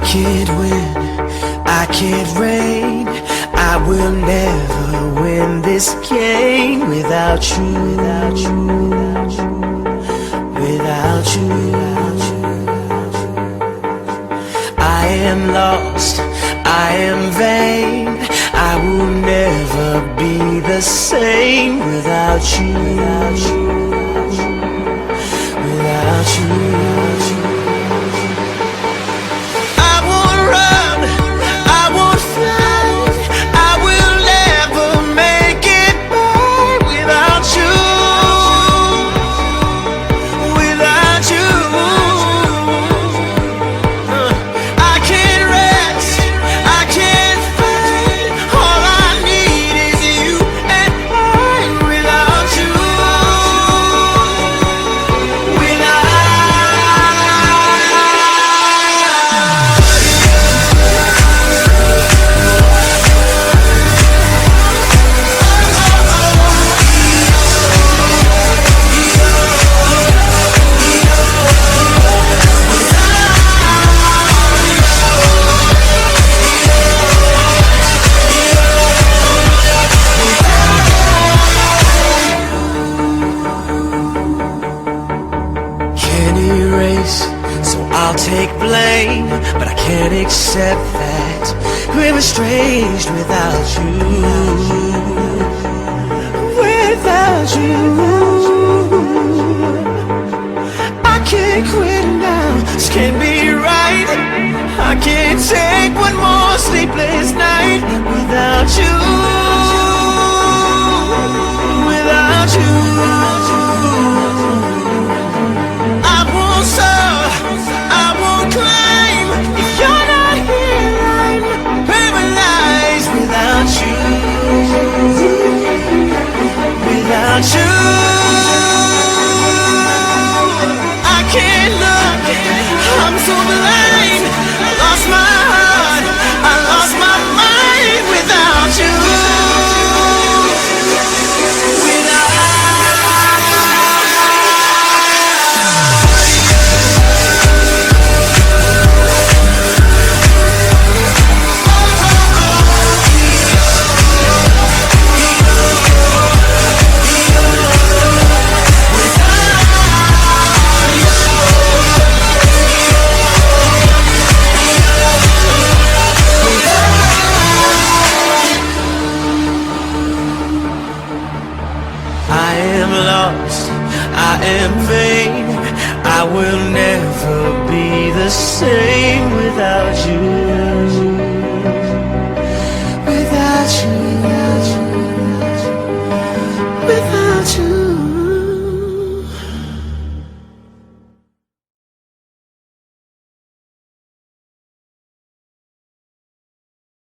can't win, I can't reign. I will never win this game without you, without you, without you, without you. I am lost, I am vain. I will never be the same without you, without you, without you, without you. I won't run, I won't fight. I will never make it by without you, without you. I can't rest, I can't fight. All I need is you and I without you, without. Can't erase, so I'll take blame, but I can't accept that we're estranged without you, without you. I can't quit now, this can't be right. I can't take one more sleepless night without you, without you. I won't stop, I won't climb. If you're not here, I'm paralyzed without you, without you. I can't look, I'm so blind. I lost my heart, I lost my mind without you, without. I am lost, I am vain. I will never be the same without you,